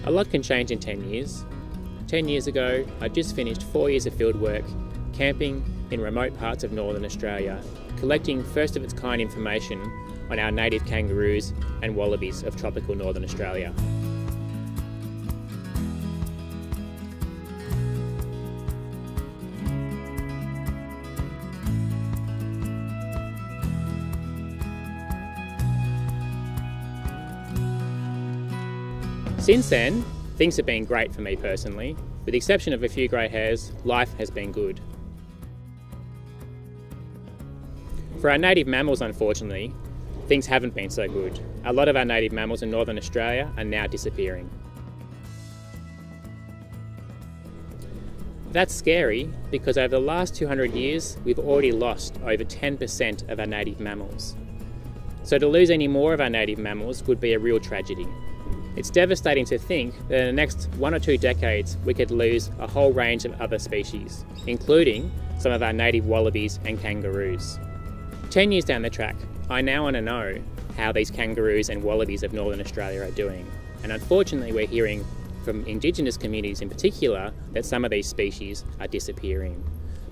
A lot can change in 10 years. 10 years ago, I just finished 4 years of field work, camping in remote parts of northern Australia, collecting first of its kind information on our native kangaroos and wallabies of tropical northern Australia. Since then, things have been great for me personally. With the exception of a few grey hairs, life has been good. For our native mammals, unfortunately, things haven't been so good. A lot of our native mammals in northern Australia are now disappearing. That's scary because over the last 200 years, we've already lost over 10% of our native mammals. So to lose any more of our native mammals would be a real tragedy. It's devastating to think that in the next 1 or 2 decades we could lose a whole range of other species, including some of our native wallabies and kangaroos. 10 years down the track, I now want to know how these kangaroos and wallabies of northern Australia are doing. And unfortunately we're hearing from Indigenous communities in particular that some of these species are disappearing,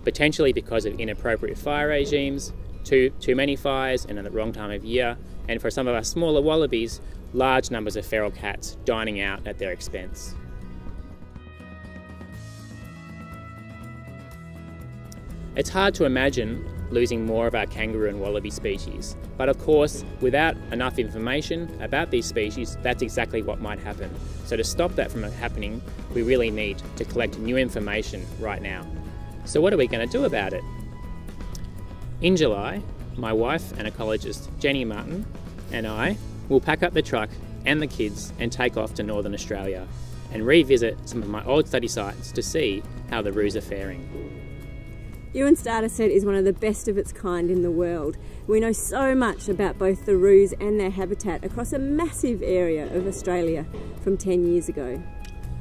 potentially because of inappropriate fire regimes, too many fires and at the wrong time of year, and for some of our smaller wallabies, large numbers of feral cats dining out at their expense. It's hard to imagine losing more of our kangaroo and wallaby species, but of course, without enough information about these species, that's exactly what might happen. So to stop that from happening, we really need to collect new information right now. So what are we going to do about it? In July, my wife and ecologist Jenny Martin and I will pack up the truck and the kids and take off to northern Australia and revisit some of my old study sites to see how the roos are faring. Ewan's dataset is one of the best of its kind in the world. We know so much about both the roos and their habitat across a massive area of Australia from 10 years ago.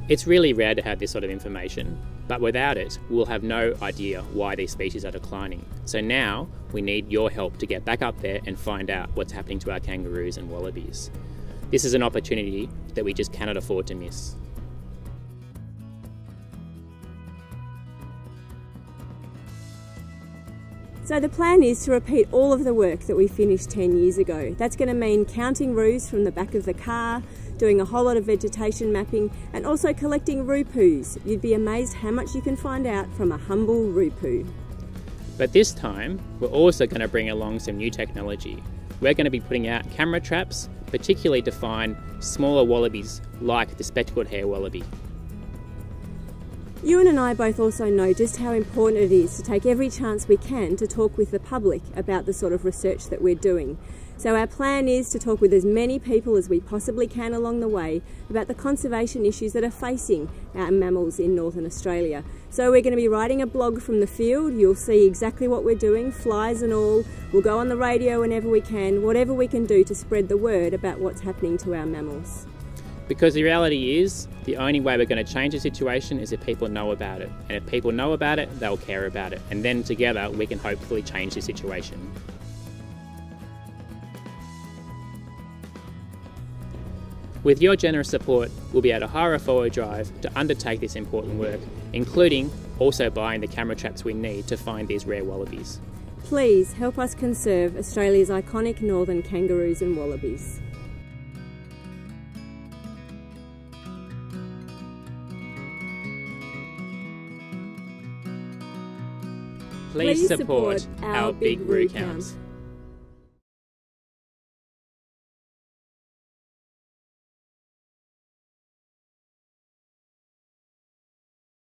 It's really rare to have this sort of information, but without it, we'll have no idea why these species are declining. So now we need your help to get back up there and find out what's happening to our kangaroos and wallabies. This is an opportunity that we just cannot afford to miss. So the plan is to repeat all of the work that we finished 10 years ago. That's going to mean counting roos from the back of the car, doing a whole lot of vegetation mapping, and also collecting roo poos. You'd be amazed how much you can find out from a humble roo poo. But this time, we're also going to bring along some new technology. We're going to be putting out camera traps, particularly to find smaller wallabies like the spectacled hair wallaby. Ewan and I both also know just how important it is to take every chance we can to talk with the public about the sort of research that we're doing. So our plan is to talk with as many people as we possibly can along the way about the conservation issues that are facing our mammals in northern Australia. So we're going to be writing a blog from the field. You'll see exactly what we're doing, flies and all. We'll go on the radio whenever we can, whatever we can do to spread the word about what's happening to our mammals. Because the reality is, the only way we're going to change the situation is if people know about it. And if people know about it, they'll care about it. And then together, we can hopefully change the situation. With your generous support, we'll be able to hire a 4-wheel drive to undertake this important work, including also buying the camera traps we need to find these rare wallabies. Please help us conserve Australia's iconic northern kangaroos and wallabies. Please support our Big Roo Count.